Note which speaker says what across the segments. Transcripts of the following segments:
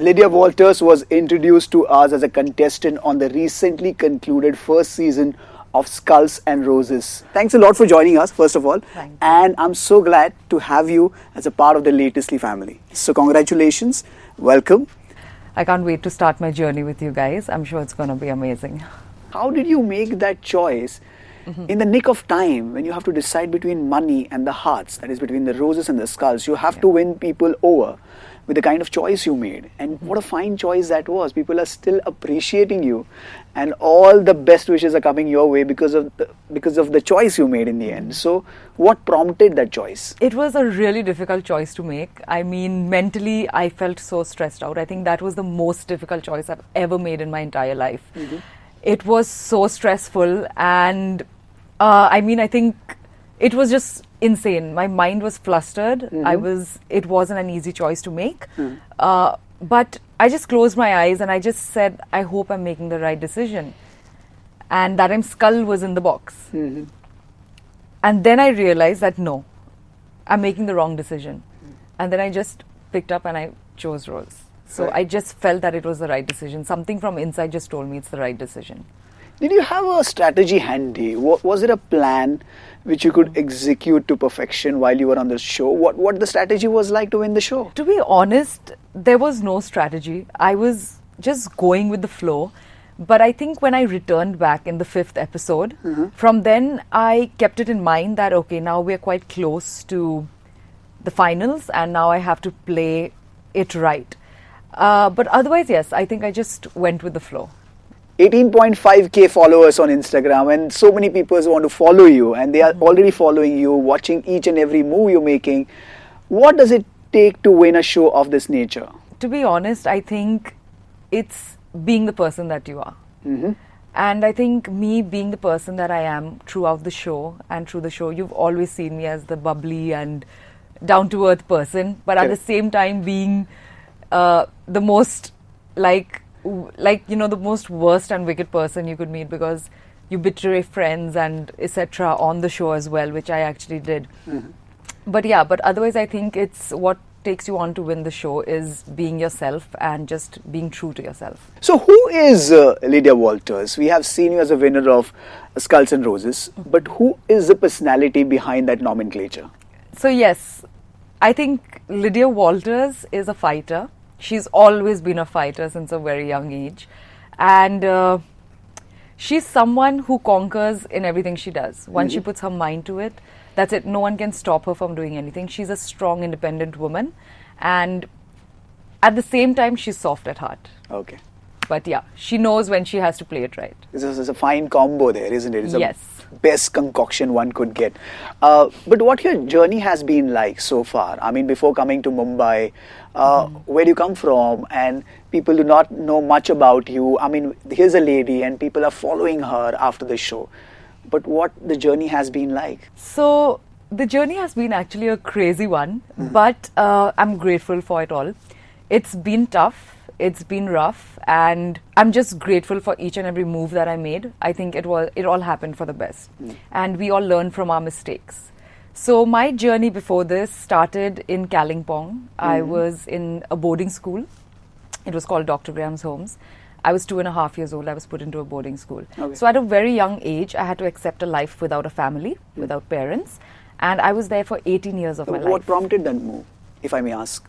Speaker 1: Lydia Walters was introduced to us as a contestant on the recently concluded first season of Skulls and Roses. Thanks a lot for joining us, first of all.
Speaker 2: Thank you.
Speaker 1: And I'm so glad to have you as a part of the LatestLY family. So congratulations, welcome.
Speaker 2: I can't wait to start my journey with you guys. I'm sure it's going to be amazing.
Speaker 1: How did you make that choice in the nick of time when you have to decide between money and the hearts, that is between the roses and the skulls? You have to win people over with the kind of choice you made. And what a fine choice that was. People are still appreciating you and all the best wishes are coming your way because of the choice you made in the end. So what prompted that choice?
Speaker 2: It was a really difficult choice to make. I mean, mentally, I felt so stressed out. I think that was the most difficult choice I've ever made in my entire life. It was so stressful, and I think it was just insane. My mind was flustered. It wasn't an easy choice to make. But I just closed my eyes and I just said, I hope I'm making the right decision. And that time Skull was in the box. And then I realized that no, I'm making the wrong decision. And then I just picked up and I chose Rose. So I just felt that it was the right decision. Something from inside just told me it's the right decision.
Speaker 1: Did you have a strategy handy? Was it a plan which you could execute to perfection while you were on the show? What the strategy was like to win the show?
Speaker 2: To be honest, there was no strategy. I was just going with the flow. But I think when I returned back in the 5th episode, from then I kept it in mind that, okay, now we're quite close to the finals and now I have to play it right. But otherwise, yes, I think I just went with the flow.
Speaker 1: 18.5k followers on Instagram, and so many people want to follow you and they are already following you, watching each and every move you're making. What does it take to win a show of this nature?
Speaker 2: To be honest, I think it's being the person that you are. And I think me being the person that I am throughout the show, and through the show, you've always seen me as the bubbly and down-to-earth person, but at the same time being the most the most worst and wicked person you could meet, because you betray friends and etc. on the show as well, which I actually did. But otherwise I think it's what takes you on to win the show is being yourself and just being true to yourself.
Speaker 1: So who is Lydia Walters? We have seen you as a winner of Skulls and Roses, but who is the personality behind that nomenclature?
Speaker 2: So yes, I think Lydia Walters is a fighter. She's always been a fighter since a very young age. And she's someone who conquers in everything she does. Once she puts her mind to it, that's it. No one can stop her from doing anything. She's a strong, independent woman. And at the same time, she's soft at heart.
Speaker 1: Okay.
Speaker 2: But yeah, she knows when she has to play it right.
Speaker 1: This is a fine combo there, isn't it? It's
Speaker 2: yes.
Speaker 1: Best concoction one could get. But what your journey has been like so far? I mean, before coming to Mumbai, where do you come from? And people do not know much about you. I mean, here's a lady and people are following her after the show. But what the journey has been like?
Speaker 2: So the journey has been actually a crazy one, but I'm grateful for it all. It's been tough. It's been rough, and I'm just grateful for each and every move that I made. I think it all happened for the best, and we all learn from our mistakes. So my journey before this started in Kalimpong. I was in a boarding school. It was called Dr. Graham's Homes. I was 2.5 years old. I was put into a boarding school. So at a very young age, I had to accept a life without a family, without parents, and I was there for 18 years of my life.
Speaker 1: What prompted that move, if I may ask?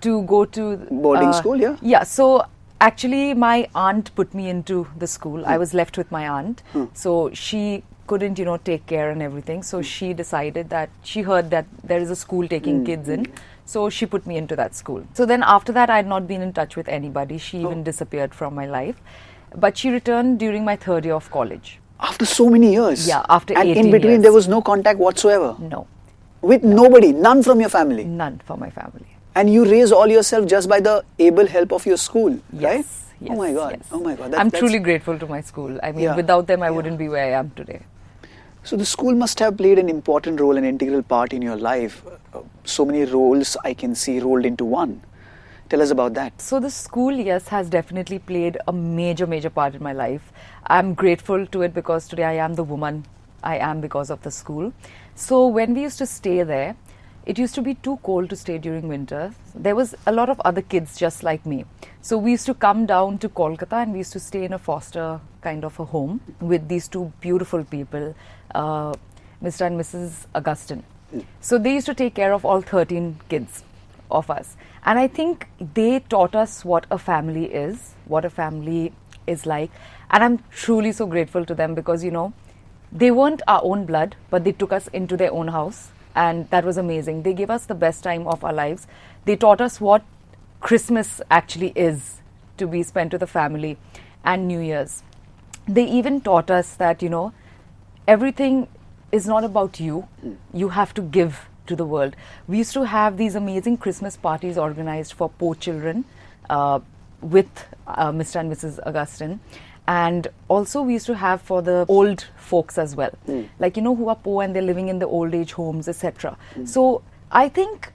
Speaker 2: To go to
Speaker 1: boarding school, yeah?
Speaker 2: Yeah, so actually my aunt put me into the school. I was left with my aunt. So she couldn't, take care and everything. So she decided that she heard that there is a school taking kids in. So she put me into that school. So then after that, I had not been in touch with anybody. She even disappeared from my life. But she returned during my 3rd year of college.
Speaker 1: After so many years?
Speaker 2: Yeah, after 18 years.
Speaker 1: And in between, there was no contact whatsoever?
Speaker 2: No.
Speaker 1: With nobody? None from your family?
Speaker 2: None from my family.
Speaker 1: And you raised all yourself just by the able help of your school, right?
Speaker 2: Yes.
Speaker 1: Oh my God.
Speaker 2: Yes.
Speaker 1: Oh my God.
Speaker 2: I'm truly grateful to my school. I mean, without them, I wouldn't be where I am today.
Speaker 1: So the school must have played an important role, an integral part in your life. So many roles I can see rolled into one. Tell us about that.
Speaker 2: So the school, yes, has definitely played a major part in my life. I'm grateful to it because today I am the woman I am because of the school. So when we used to stay there, it used to be too cold to stay during winter. There was a lot of other kids just like me. So we used to come down to Kolkata and we used to stay in a foster kind of a home with these two beautiful people, Mr. and Mrs. Augustine. So they used to take care of all 13 kids of us. And I think they taught us what a family is, what a family is like. And I'm truly so grateful to them because, you know, they weren't our own blood, but they took us into their own house. And that was amazing. They gave us the best time of our lives. They taught us what Christmas actually is, to be spent with the family, and New Year's. They even taught us that, you know, everything is not about you. You have to give to the world. We used to have these amazing Christmas parties organized for poor children with Mr. and Mrs. Augustine. And also we used to have for the old folks as well, like, you know, who are poor and they're living in the old age homes, etc. So I think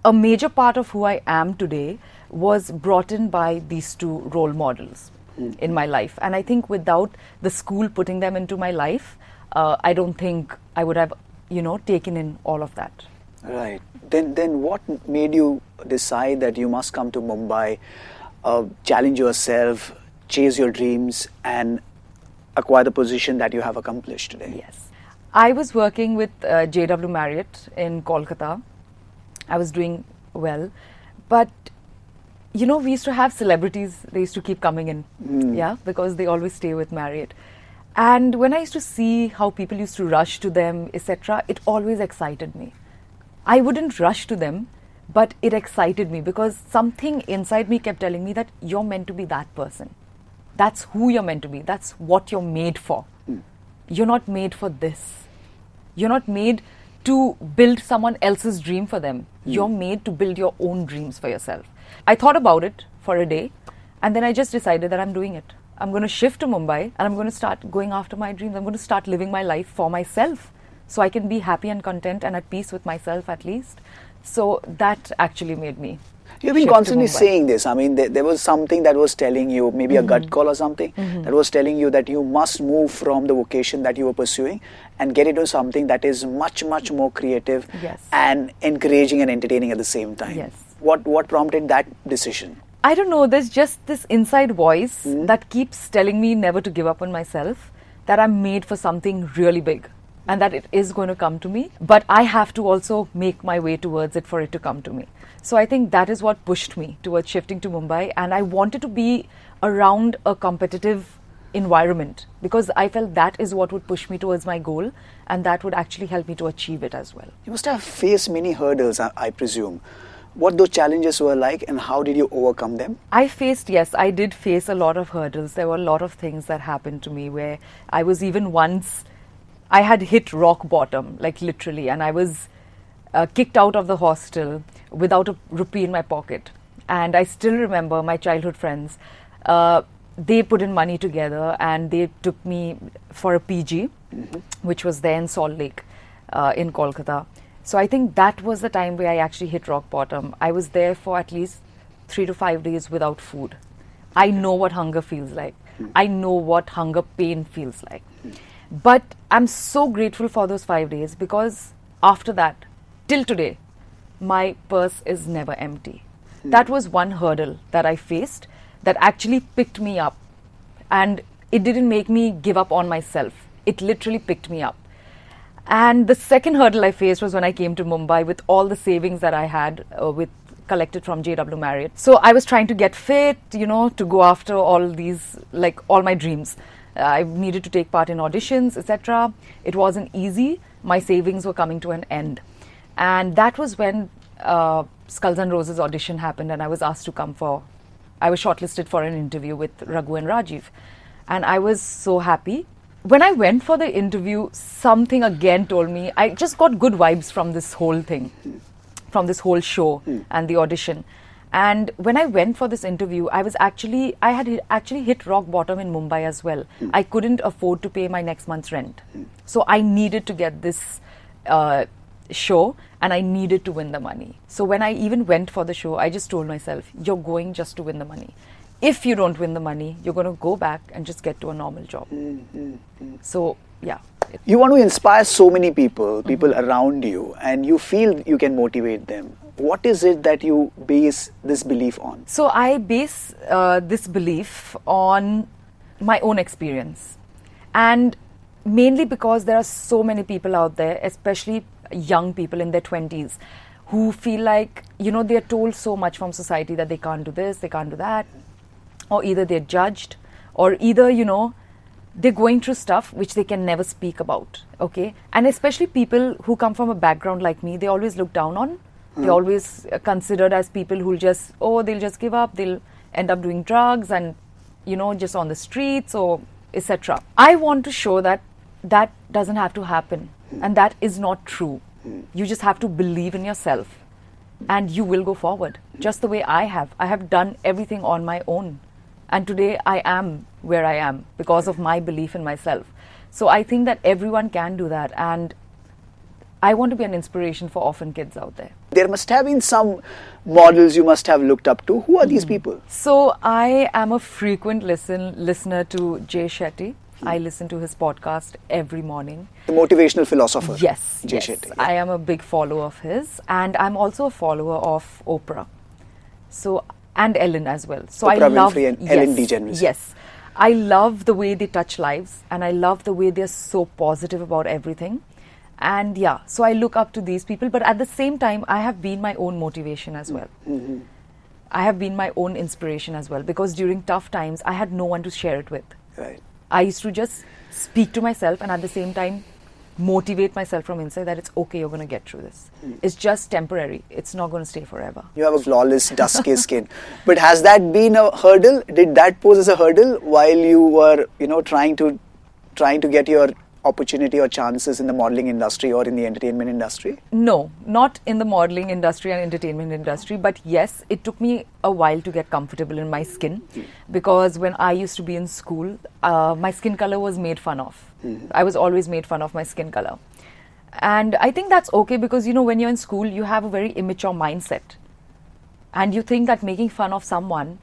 Speaker 2: a major part of who I am today was brought in by these two role models in my life. And I think without the school putting them into my life, I don't think I would have, you know, taken in all of that.
Speaker 1: Right. Then what made you decide that you must come to Mumbai, challenge yourself, chase your dreams, and acquire the position that you have accomplished today?
Speaker 2: Yes. I was working with JW Marriott in Kolkata. I was doing well. But, you know, we used to have celebrities. They used to keep coming in, yeah, because they always stay with Marriott. And when I used to see how people used to rush to them, etc., it always excited me. I wouldn't rush to them, but it excited me because something inside me kept telling me that you're meant to be that person. That's who you're meant to be. That's what you're made for. You're not made for this. You're not made to build someone else's dream for them. You're made to build your own dreams for yourself. I thought about it for a day and then I just decided that I'm doing it. I'm going to shift to Mumbai and I'm going to start going after my dreams. I'm going to start living my life for myself so I can be happy and content and at peace with myself at least. So that actually made me.
Speaker 1: You've been constantly saying this. I mean, there was something that was telling you, maybe a gut call or something, that was telling you that you must move from the vocation that you were pursuing and get into something that is much, much more creative and encouraging and entertaining at the same time.
Speaker 2: Yes.
Speaker 1: What prompted that decision?
Speaker 2: I don't know. There's just this inside voice that keeps telling me never to give up on myself, that I'm made for something really big and that it is going to come to me. But I have to also make my way towards it for it to come to me. So I think that is what pushed me towards shifting to Mumbai, and I wanted to be around a competitive environment because I felt that is what would push me towards my goal and that would actually help me to achieve it as well.
Speaker 1: You must have faced many hurdles, I presume. What those challenges were like and how did you overcome them?
Speaker 2: I did face a lot of hurdles. There were a lot of things that happened to me where I was even once, I had hit rock bottom, like literally, and I was kicked out of the hostel without a rupee in my pocket. And I still remember my childhood friends, they put in money together and they took me for a PG, which was there in Salt Lake in Kolkata. So I think that was the time where I actually hit rock bottom. I was there for at least 3 to 5 days without food. I know what hunger feels like. I know what hunger pain feels like. But I'm so grateful for those 5 days because after that, till today, my purse is never empty. That was one hurdle that I faced that actually picked me up. And it didn't make me give up on myself. It literally picked me up. And the second hurdle I faced was when I came to Mumbai with all the savings that I had collected from JW Marriott. So I was trying to get fit, you know, to go after all these, like all my dreams. I needed to take part in auditions, etc. It wasn't easy. My savings were coming to an end. And that was when Skulls and Roses audition happened and I was asked to come I was shortlisted for an interview with Raghu and Rajiv. And I was so happy. When I went for the interview, something again told me, I just got good vibes from this whole thing, from this whole show and the audition. And when I went for this interview, I had actually hit rock bottom in Mumbai as well. I couldn't afford to pay my next month's rent. So I needed to get this show and I needed to win the money. So when I even went for the show, I just told myself, you're going just to win the money. If you don't win the money, you're going to go back and just get to a normal job. So yeah.
Speaker 1: You want to inspire so many people around you, and you feel you can motivate them. What is it that you base this belief on?
Speaker 2: So I base this belief on my own experience, and mainly because there are so many people out there, especially young people in their 20s, who feel like, they are told so much from society that they can't do this, they can't do that, or either they're judged, or either, they're going through stuff which they can never speak about, okay? And especially people who come from a background like me, they always look down on. They're always considered as people who'll they'll just give up, they'll end up doing drugs and, just on the streets or etc. I want to show that that doesn't have to happen, and that is not true. You just have to believe in yourself and you will go forward, just the way I have. I have done everything on my own. And today I am where I am because of my belief in myself. So I think that everyone can do that. And I want to be an inspiration for orphan kids out there.
Speaker 1: There must have been some models you must have looked up to. Who are these people?
Speaker 2: So I am a frequent listener to Jay Shetty. I listen to his podcast every morning.
Speaker 1: The motivational philosopher.
Speaker 2: Yes.
Speaker 1: Jay
Speaker 2: yes.
Speaker 1: Shetty. Yeah.
Speaker 2: I am a big follower of his. And I'm also a follower of Oprah. And Ellen as well. So
Speaker 1: Oprah
Speaker 2: I love
Speaker 1: Winfrey and Ellen DeGeneres.
Speaker 2: Yes. I love the way they touch lives, and I love the way they're so positive about everything. And yeah, so I look up to these people, but at the same time, I have been my own motivation as well. I have been my own inspiration as well, because during tough times, I had no one to share it with.
Speaker 1: Right.
Speaker 2: I used to just speak to myself and at the same time motivate myself from inside that it's okay, you're going to get through this. It's just temporary. It's not going to stay forever.
Speaker 1: You have a flawless, dusky skin. But has that been a hurdle? Did that pose as a hurdle while you were, trying to get your opportunity or chances in the modeling industry or in the entertainment industry?
Speaker 2: No, not in the modeling industry and entertainment industry, but yes, it took me a while to get comfortable in my skin, because when I used to be in school, my skin color was made fun of. I was always made fun of my skin color. And I think that's okay, because when you're in school, you have a very immature mindset. And you think that making fun of someone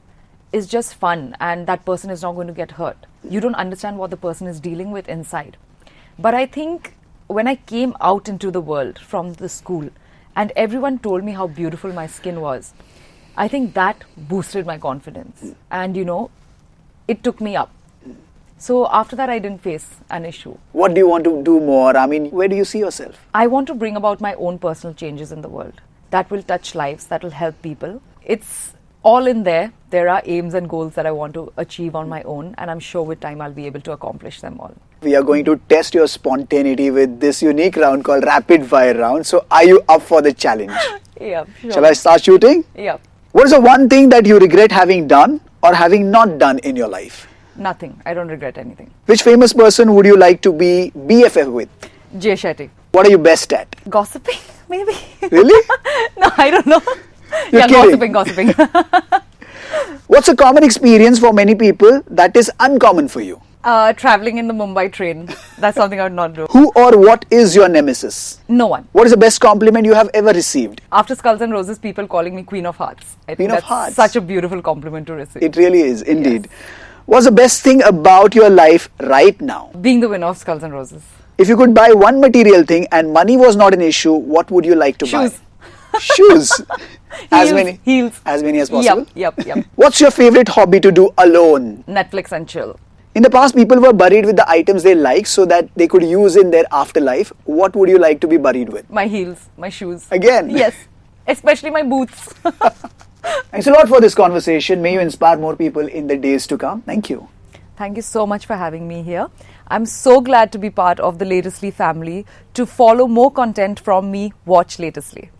Speaker 2: is just fun and that person is not going to get hurt. You don't understand what the person is dealing with inside. But I think when I came out into the world from the school and everyone told me how beautiful my skin was, I think that boosted my confidence. And it took me up. So after that, I didn't face an issue.
Speaker 1: What do you want to do more? I mean, where do you see yourself?
Speaker 2: I want to bring about my own personal changes in the world that will touch lives, that will help people. It's all in there. There are aims and goals that I want to achieve on my own, and I'm sure with time I'll be able to accomplish them all.
Speaker 1: We are going to test your spontaneity with this unique round called Rapid Fire Round. So are you up for the challenge?
Speaker 2: Yeah, sure.
Speaker 1: Shall I start shooting?
Speaker 2: Yeah.
Speaker 1: What is the one thing that you regret having done or having not done in your life?
Speaker 2: Nothing. I don't regret anything.
Speaker 1: Which famous person would you like to be BFF with?
Speaker 2: Jay Shetty.
Speaker 1: What are you best at?
Speaker 2: Gossiping, maybe.
Speaker 1: Really?
Speaker 2: No, I don't know.
Speaker 1: You're kidding.
Speaker 2: Gossiping.
Speaker 1: What's a common experience for many people that is uncommon for you?
Speaker 2: Traveling in the Mumbai train. That's something I would not do.
Speaker 1: Who or what is your nemesis?
Speaker 2: No one.
Speaker 1: What is the best compliment you have ever received?
Speaker 2: After Skulls and Roses, people calling me Queen of Hearts. I think that's
Speaker 1: Hearts.
Speaker 2: such a beautiful compliment to receive.
Speaker 1: It really is, indeed.
Speaker 2: Yes.
Speaker 1: What's the best thing about your life right now?
Speaker 2: Being the winner of Skulls and Roses.
Speaker 1: If you could buy one material thing and money was not an issue, what would you like to
Speaker 2: Shoes.
Speaker 1: buy? Shoes.
Speaker 2: Heels.
Speaker 1: As many as possible?
Speaker 2: Yep.
Speaker 1: What's your favorite hobby to do alone?
Speaker 2: Netflix and chill.
Speaker 1: In the past, people were buried with the items they like so that they could use in their afterlife. What would you like to be buried with?
Speaker 2: My heels, my shoes.
Speaker 1: Again?
Speaker 2: Yes. Especially my boots.
Speaker 1: Thanks a lot for this conversation. May you inspire more people in the days to come. Thank you.
Speaker 2: Thank you so much for having me here. I'm so glad to be part of the LatestLY family. To follow more content from me, watch LatestLY.